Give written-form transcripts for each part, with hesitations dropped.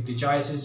the choice is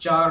4